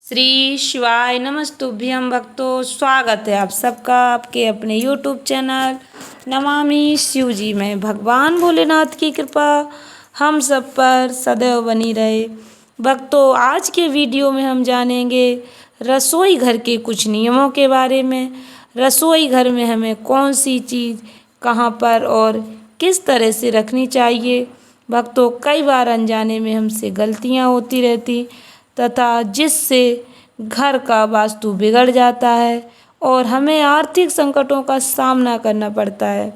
श्री शिवाय नमस्तुभ्यं भक्तों, स्वागत है आप सबका आपके अपने यूट्यूब चैनल नमामि शिव जी में। भगवान भोलेनाथ की कृपा हम सब पर सदैव बनी रहे। भक्तों, आज के वीडियो में हम जानेंगे रसोई घर के कुछ नियमों के बारे में। रसोई घर में हमें कौन सी चीज़ कहाँ पर और किस तरह से रखनी चाहिए। भक्तों, कई बार अनजाने में हमसे गलतियाँ होती रहती तथा जिससे घर का वास्तु बिगड़ जाता है और हमें आर्थिक संकटों का सामना करना पड़ता है।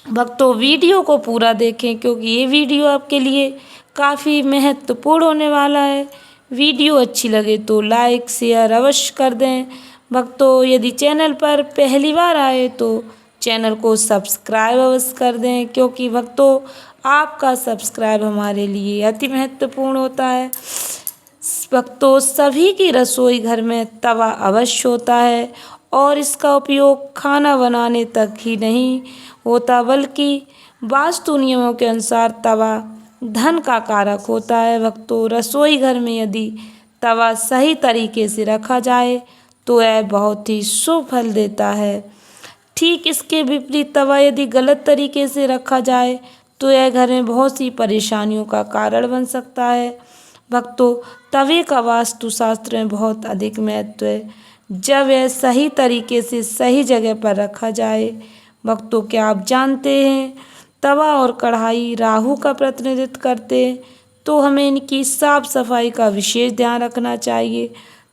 भक्तों, वीडियो को पूरा देखें क्योंकि ये वीडियो आपके लिए काफ़ी महत्वपूर्ण होने वाला है। वीडियो अच्छी लगे तो लाइक शेयर अवश्य कर दें। भक्तों, यदि चैनल पर पहली बार आए तो चैनल को सब्सक्राइब अवश्य कर दें क्योंकि भक्तों आपका सब्सक्राइब हमारे लिए अति महत्वपूर्ण होता है। भक्तों, सभी की रसोई घर में तवा अवश्य होता है और इसका उपयोग खाना बनाने तक ही नहीं होता बल्कि वास्तु नियमों के अनुसार तवा धन का कारक होता है। भक्तों, रसोई घर में यदि तवा सही तरीके से रखा जाए तो यह बहुत ही शुभ फल देता है। ठीक इसके विपरीत तवा यदि गलत तरीके से रखा जाए तो यह घर में बहुत सी परेशानियों का कारण बन सकता है। भक्तों, तवे का वास्तुशास्त्र में बहुत अधिक महत्व है जब यह सही तरीके से सही जगह पर रखा जाए। भक्तों, क्या आप जानते हैं तवा और कढ़ाई राहु का प्रतिनिधित्व करते हैं, तो हमें इनकी साफ सफाई का विशेष ध्यान रखना चाहिए।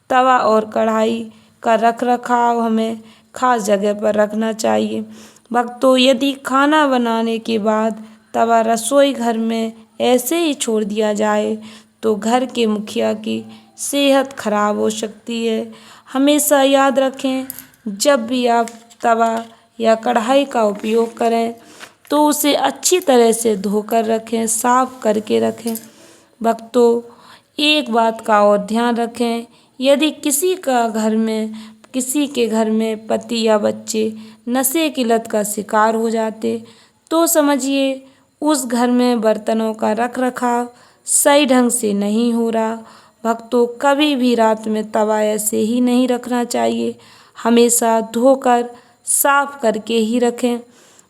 तवा और कढ़ाई का रख रखाव हमें खास जगह पर रखना चाहिए। भक्तों, यदि खाना बनाने के बाद तवा रसोई घर में ऐसे ही छोड़ दिया जाए तो घर के मुखिया की सेहत खराब हो सकती है। हमेशा याद रखें, जब भी आप तवा या कढ़ाई का उपयोग करें तो उसे अच्छी तरह से धोकर रखें, साफ करके रखें। भक्तों, एक बात का और ध्यान रखें, यदि किसी के घर में पति या बच्चे नशे की लत का शिकार हो जाते तो समझिए उस घर में बर्तनों का रख रखाव सही ढंग से नहीं हो रहा। भक्तों, कभी भी रात में तवा ऐसे ही नहीं रखना चाहिए, हमेशा धोकर साफ करके ही रखें।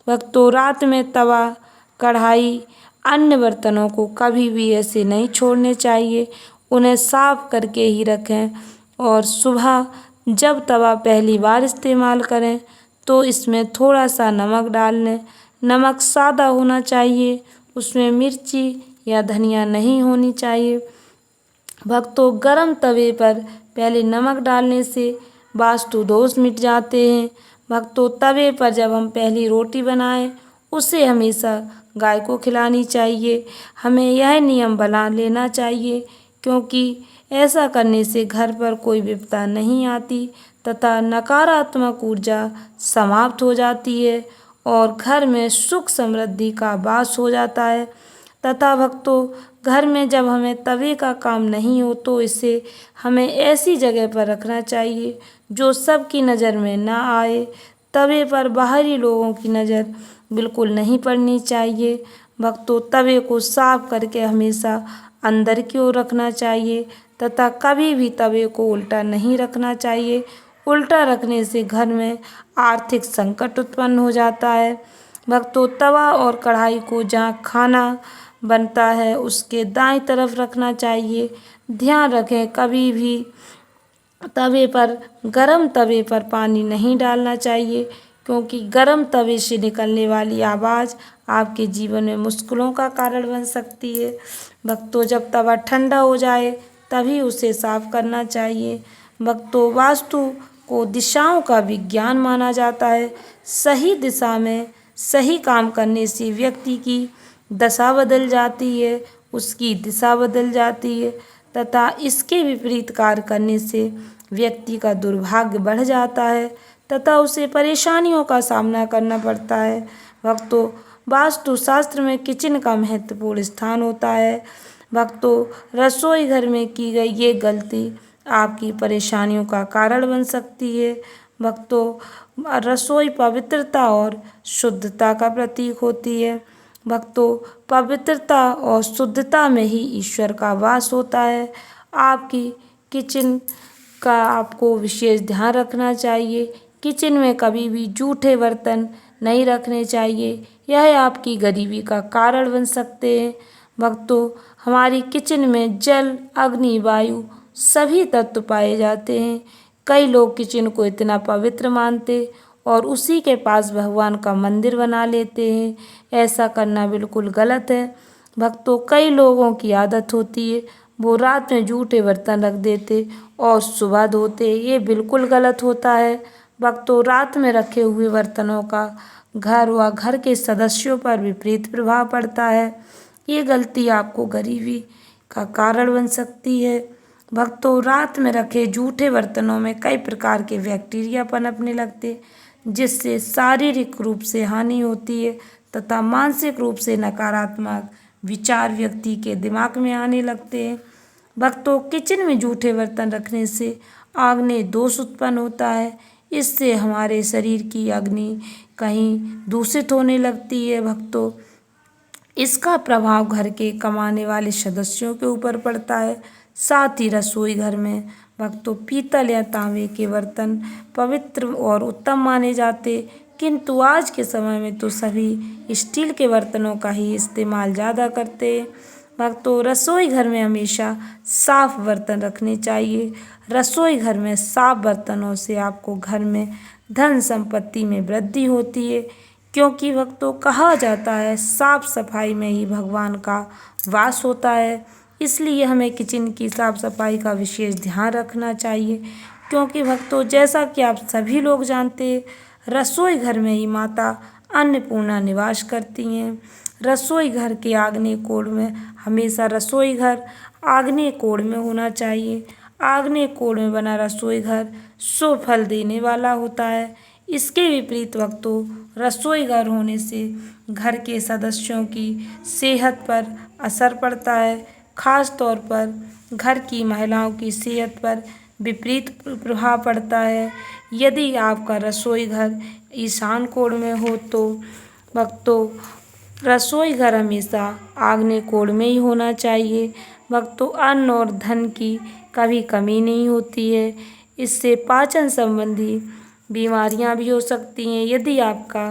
भक्तों, रात में तवा कढ़ाई अन्य बर्तनों को कभी भी ऐसे नहीं छोड़ने चाहिए, उन्हें साफ करके ही रखें। और सुबह जब तवा पहली बार इस्तेमाल करें तो इसमें थोड़ा सा नमक डाल लें। नमक सादा होना चाहिए, उसमें मिर्ची या धनिया नहीं होनी चाहिए। भक्तों, गरम तवे पर पहले नमक डालने से वास्तु दोष मिट जाते हैं। भक्तों, तवे पर जब हम पहली रोटी बनाएं उसे हमेशा गाय को खिलानी चाहिए। हमें यह नियम बना लेना चाहिए क्योंकि ऐसा करने से घर पर कोई विपदा नहीं आती तथा नकारात्मक ऊर्जा समाप्त हो जाती है और घर में सुख समृद्धि का वास हो जाता है। तथा भक्तों, घर में जब हमें तवे का काम नहीं हो तो इसे हमें ऐसी जगह पर रखना चाहिए जो सबकी नज़र में ना आए। तवे पर बाहरी लोगों की नज़र बिल्कुल नहीं पड़नी चाहिए। भक्तों, तवे को साफ करके हमेशा अंदर की ओर रखना चाहिए तथा कभी भी तवे को उल्टा नहीं रखना चाहिए। उल्टा रखने से घर में आर्थिक संकट उत्पन्न हो जाता है। भक्तों, तवा और कढ़ाई को जहाँ खाना बनता है उसके दाईं तरफ रखना चाहिए। ध्यान रखें, कभी भी गरम तवे पर पानी नहीं डालना चाहिए क्योंकि गरम तवे से निकलने वाली आवाज़ आपके जीवन में मुश्किलों का कारण बन सकती है। भक्तों, जब तवा ठंडा हो जाए तभी उसे साफ करना चाहिए। भक्तों, वास्तु को दिशाओं का विज्ञान माना जाता है। सही दिशा में सही काम करने से व्यक्ति की दशा बदल जाती है, उसकी दिशा बदल जाती है तथा इसके विपरीत कार्य करने से व्यक्ति का दुर्भाग्य बढ़ जाता है तथा उसे परेशानियों का सामना करना पड़ता है। भक्तों, वास्तुशास्त्र में किचन का महत्वपूर्ण स्थान होता है। भक्तों, रसोई घर में की गई ये गलती आपकी परेशानियों का कारण बन सकती है। भक्तों, रसोई पवित्रता और शुद्धता का प्रतीक होती है। भक्तों, पवित्रता और शुद्धता में ही ईश्वर का वास होता है। आपकी किचन का आपको विशेष ध्यान रखना चाहिए। किचन में कभी भी जूठे बर्तन नहीं रखने चाहिए, यह आपकी गरीबी का कारण बन सकते हैं। भक्तों, हमारी किचन में जल, अग्नि, वायु सभी तत्व पाए जाते हैं। कई लोग किचन को इतना पवित्र मानते और उसी के पास भगवान का मंदिर बना लेते हैं। ऐसा करना बिल्कुल गलत है। भक्तों, कई लोगों की आदत होती है वो रात में जूठे बर्तन रख देते और सुबह धोते, ये बिल्कुल गलत होता है। भक्तों, रात में रखे हुए बर्तनों का घर व घर के सदस्यों पर विपरीत प्रभाव पड़ता है। ये गलती आपको गरीबी का कारण बन सकती है। भक्तों, रात में रखे जूठे बर्तनों में कई प्रकार के बैक्टीरिया पनपने लगते, जिससे शारीरिक रूप से हानि होती है तथा मानसिक रूप से नकारात्मक विचार व्यक्ति के दिमाग में आने लगते हैं। भक्तों, किचन में जूठे बर्तन रखने से आग्नेय दोष उत्पन्न होता है। इससे हमारे शरीर की अग्नि कहीं दूषित होने लगती है। भक्तों, इसका प्रभाव घर के कमाने वाले सदस्यों के ऊपर पड़ता है। साथ ही रसोई घर में भक्तों पीतल या तांबे के बर्तन पवित्र और उत्तम माने जाते, किंतु आज के समय में तो सभी स्टील के बर्तनों का ही इस्तेमाल ज़्यादा करते हैं। भक्तों, रसोई घर में हमेशा साफ बर्तन रखने चाहिए। रसोई घर में साफ बर्तनों से आपको घर में धन संपत्ति में वृद्धि होती है, क्योंकि भक्तों कहा जाता है साफ सफाई में ही भगवान का वास होता है। इसलिए हमें किचन की साफ सफाई का विशेष ध्यान रखना चाहिए, क्योंकि भक्तों जैसा कि आप सभी लोग जानते हैं, रसोई घर में ही माता अन्नपूर्णा निवास करती हैं। रसोई घर के आग्नेय कोण में हमेशा रसोई घर आग्नेय कोण में होना चाहिए। आग्नेय कोण में बना रसोई घर शुभ फल देने वाला होता है। इसके विपरीत भक्तों रसोई घर होने से घर के सदस्यों की सेहत पर असर पड़ता है। खास तौर पर घर की महिलाओं की सेहत पर विपरीत प्रभाव पड़ता है। यदि आपका रसोई घर ईशान कोण में हो तो भक्तों रसोई घर हमेशा आग्नेय कोण में ही होना चाहिए। भक्तों, अन्न और धन की कभी कमी नहीं होती है। इससे पाचन संबंधी बीमारियां भी हो सकती हैं। यदि आपका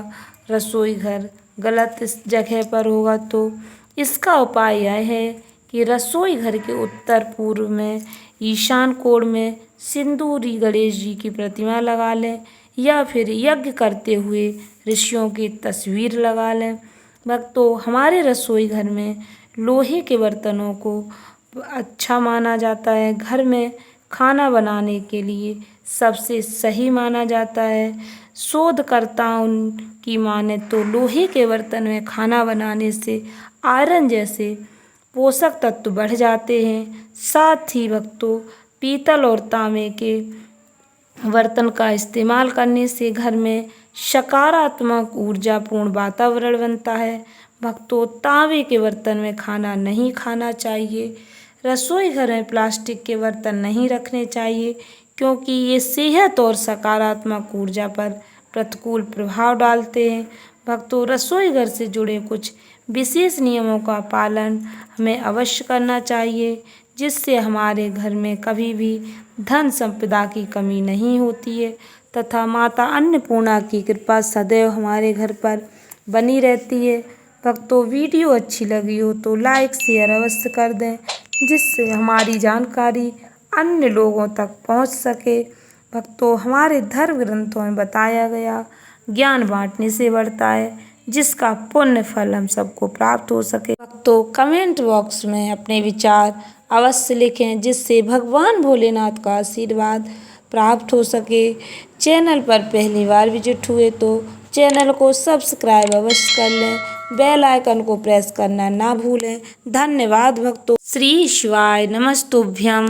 रसोई घर गलत जगह पर होगा तो इसका उपाय यह है कि रसोई घर के उत्तर पूर्व में ईशान कोण में सिंदूरी गणेश जी की प्रतिमा लगा लें या फिर यज्ञ करते हुए ऋषियों की तस्वीर लगा लें। भक्तों, हमारे रसोई घर में लोहे के बर्तनों को अच्छा माना जाता है। घर में खाना बनाने के लिए सबसे सही माना जाता है। शोधकर्ताओं की माने तो लोहे के बर्तन में खाना बनाने से आयरन जैसे पोषक तत्व बढ़ जाते हैं। साथ ही भक्तों पीतल और तांबे के बर्तन का इस्तेमाल करने से घर में सकारात्मक ऊर्जापूर्ण वातावरण बनता है। भक्तों, तांबे के बर्तन में खाना नहीं खाना चाहिए। रसोई घर में प्लास्टिक के बर्तन नहीं रखने चाहिए, क्योंकि ये सेहत और सकारात्मक ऊर्जा पर प्रतिकूल प्रभाव डालते हैं। भक्तों, रसोई घर से जुड़े कुछ विशेष नियमों का पालन हमें अवश्य करना चाहिए, जिससे हमारे घर में कभी भी धन संपदा की कमी नहीं होती है तथा माता अन्नपूर्णा की कृपा सदैव हमारे घर पर बनी रहती है। भक्तों, वीडियो अच्छी लगी हो तो लाइक शेयर अवश्य कर दें, जिससे हमारी जानकारी अन्य लोगों तक पहुंच सके। भक्तों, हमारे धर्म ग्रंथों में बताया गया ज्ञान बांटने से बढ़ता है, जिसका पुण्य फल हम सबको प्राप्त हो सके। भक्तों, कमेंट बॉक्स में अपने विचार अवश्य लिखें, जिससे भगवान भोलेनाथ का आशीर्वाद प्राप्त हो सके। चैनल पर पहली बार विजिट हुए तो चैनल को सब्सक्राइब अवश्य कर लें, बेल आइकन को प्रेस करना ना भूलें। धन्यवाद भक्तों। श्री शिवाय नमस्तुभ्यम।